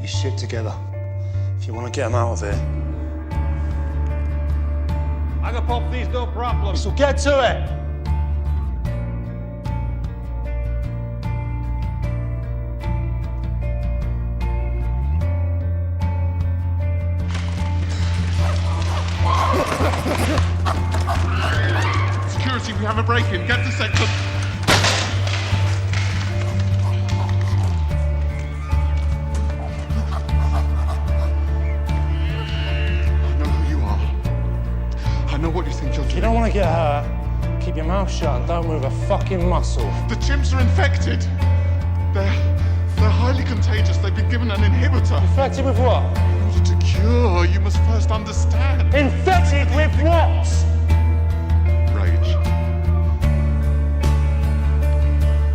your shit together. If you want to get him out of here. I can pop these, no problem. So get to it! Security, we have a break-in. Get to section. I know who you are. I know what you think you're doing. You don't want to get hurt. Keep your mouth shut and don't move a fucking muscle. The chimps are infected. They're highly contagious. They've been given an inhibitor. Infected with what? In order to cure, you must first understand. Infected with what? Rage.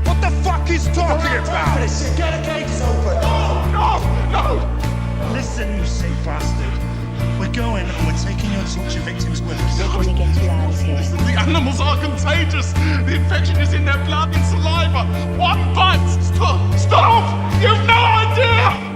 What the fuck is talking about? Get the cages open! No! Listen, you sick bastard. We're going and we're taking your torture victims with us. We're gonna get you out of here. Listen, the animals are contagious. The infection is in their blood and saliva. One bite. Stop! You've no idea!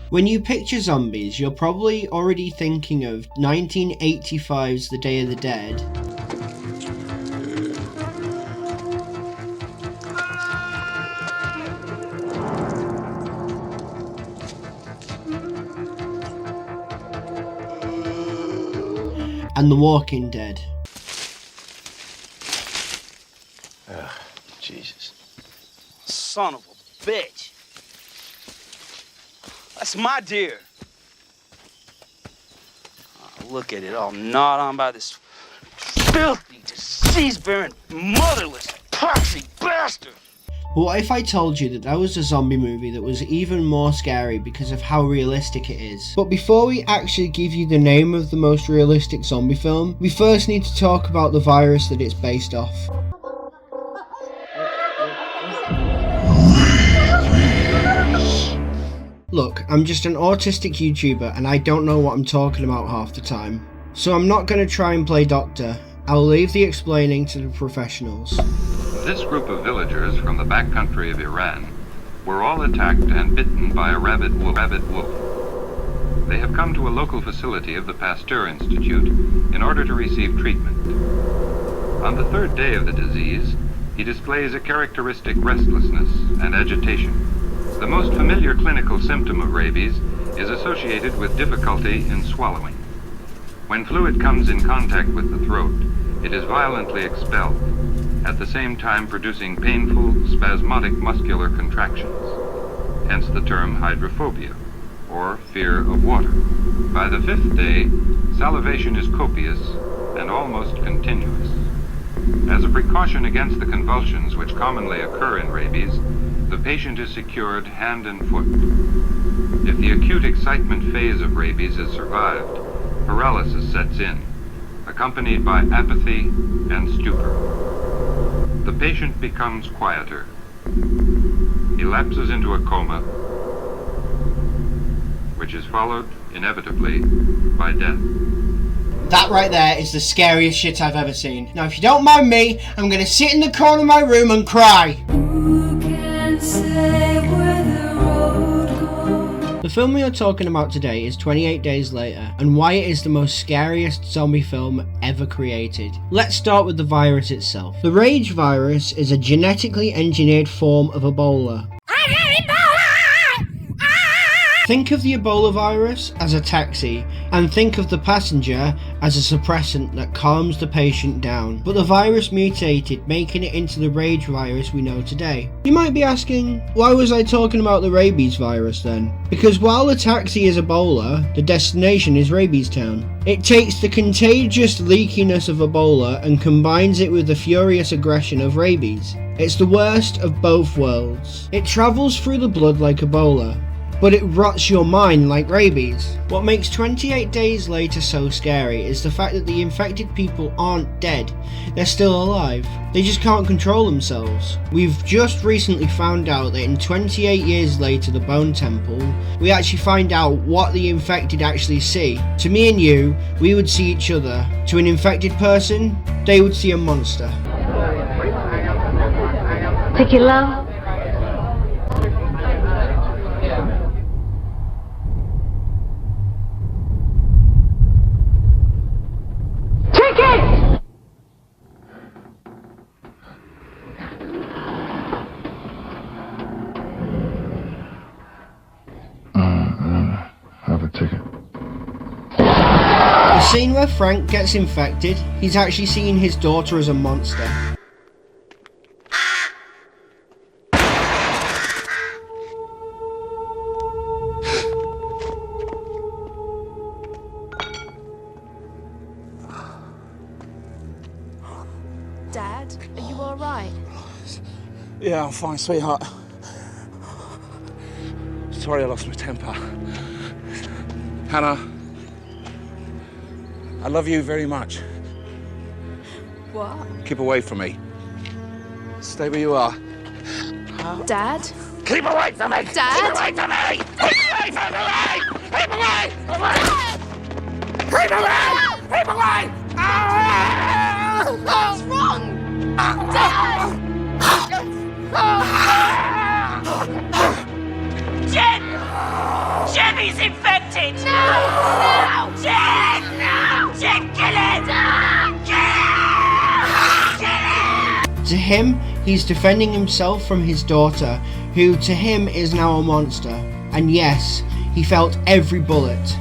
When you picture zombies, you're probably already thinking of 1985's The Day of the Dead. And The Walking Dead. Jesus. Son of a bitch. That's my deer. Oh, look at it all gnawed on by this filthy, disease-bearing, motherless, poxy bastard. But what if I told you that was a zombie movie that was even more scary because of how realistic it is? But before we actually give you the name of the most realistic zombie film, we first need to talk about the virus that it's based off. Look, I'm just an autistic YouTuber and I don't know what I'm talking about half the time. So I'm not going to try and play doctor. I'll leave the explaining to the professionals. This group of villagers from the backcountry of Iran were all attacked and bitten by a rabid wolf. They have come to a local facility of the Pasteur Institute in order to receive treatment. On the third day of the disease, he displays a characteristic restlessness and agitation. The most familiar clinical symptom of rabies is associated with difficulty in swallowing. When fluid comes in contact with the throat, it is violently expelled, at the same time producing painful, spasmodic muscular contractions, hence the term hydrophobia, or fear of water. By the fifth day, salivation is copious and almost continuous. As a precaution against the convulsions which commonly occur in rabies, the patient is secured hand and foot. If the acute excitement phase of rabies is survived, paralysis sets in, accompanied by apathy and stupor. The patient becomes quieter. He lapses into a coma, which is followed, inevitably, by death. That right there is the scariest shit I've ever seen. Now, if you don't mind me, I'm gonna sit in the corner of my room and cry. Who can say where the road goes? The film we are talking about today is 28 Days Later, and why it is the most scariest zombie film ever created. Let's start with the virus itself. The Rage virus is a genetically engineered form of Ebola. Think of the Ebola virus as a taxi, and think of the passenger as a suppressant that calms the patient down. But the virus mutated, making it into the Rage virus we know today. You might be asking, why was I talking about the rabies virus then? Because while the taxi is Ebola, the destination is Rabies Town. It takes the contagious leakiness of Ebola and combines it with the furious aggression of rabies. It's the worst of both worlds. It travels through the blood like Ebola, but it rots your mind like rabies. What makes 28 Days Later so scary is the fact that the infected people aren't dead, they're still alive. They just can't control themselves. We've just recently found out that in 28 years later, the Bone Temple, we actually find out what the infected actually see. To me and you, we would see each other. To an infected person, they would see a monster. Take it low. The scene where Frank gets infected, he's actually seeing his daughter as a monster. Dad, are you alright? Yeah, I'm fine, sweetheart. Sorry I lost my temper. Hannah, I love you very much. What? Keep away from me. Stay where you are. Dad? Keep away from me! Dad? Keep away from me! Keep away from me! Keep away! Keep away! Keep away! What's wrong? Dad! Jen! Jenny's infected! No! Jen! Jen, kill it! Kill it! To him, he's defending himself from his daughter, who to him is now a monster. And yes, he felt every bullet.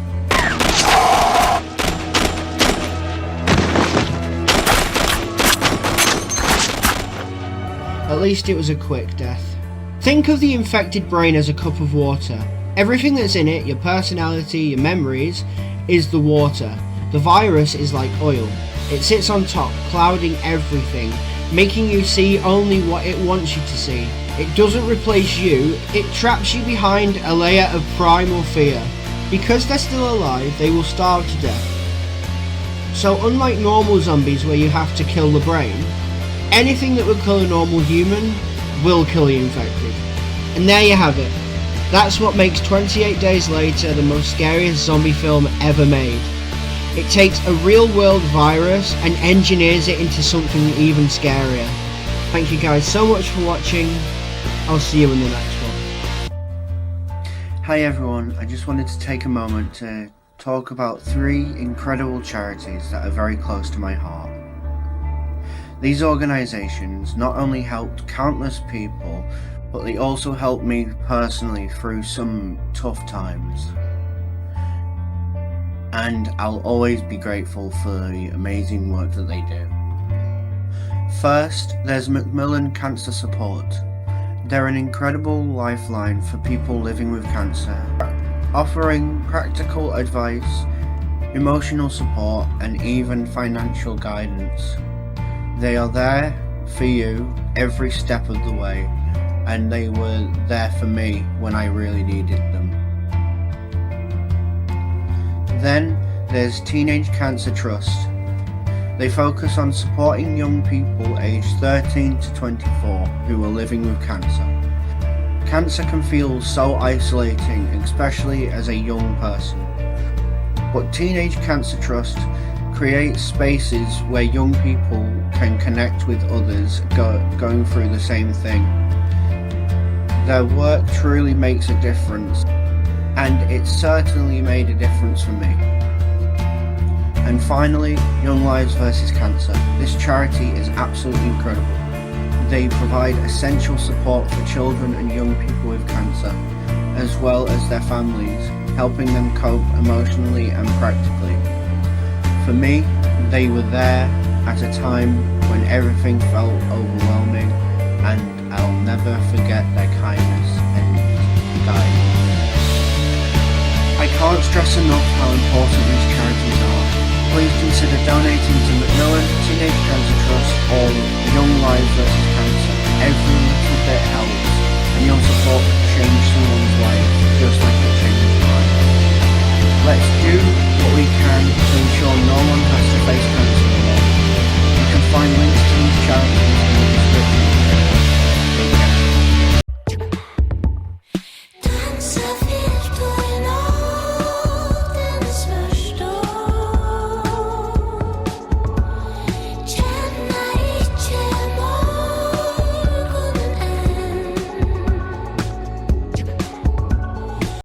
At least it was a quick death. Think of the infected brain as a cup of water. Everything that's in it, your personality, your memories, is the water. The virus is like oil. It sits on top, clouding everything, making you see only what it wants you to see. It doesn't replace you, it traps you behind a layer of primal fear. Because they're still alive, they will starve to death. So unlike normal zombies where you have to kill the brain, anything that would kill a normal human will kill the infected. And there you have it. That's what makes 28 Days Later the most scariest zombie film ever made. It takes a real world virus and engineers it into something even scarier. Thank you guys so much for watching. I'll see you in the next one. Hi everyone, I just wanted to take a moment to talk about 3 incredible charities that are very close to my heart. These organisations not only helped countless people, but they also helped me personally through some tough times. And I'll always be grateful for the amazing work that they do. First, there's Macmillan Cancer Support. They're an incredible lifeline for people living with cancer, offering practical advice, emotional support, and even financial guidance. They are there for you every step of the way, and they were there for me when I really needed them. Then there's Teenage Cancer Trust. They focus on supporting young people aged 13 to 24 who are living with cancer. Cancer can feel so isolating, especially as a young person. But Teenage Cancer Trust create spaces where young people can connect with others going through the same thing. Their work truly makes a difference, and it certainly made a difference for me. And finally, Young Lives vs Cancer. This charity is absolutely incredible. They provide essential support for children and young people with cancer, as well as their families, helping them cope emotionally and practically. For me, they were there at a time when everything felt overwhelming, and I'll never forget their kindness and guidance. I can't stress enough how important these charities are. Please consider donating to Macmillan, Teenage Cancer Trust, or Young Lives vs Cancer. Every little bit helps, and your support can change someone's life just like it changed mine. Let's do what we can to ensure no one has to face cancer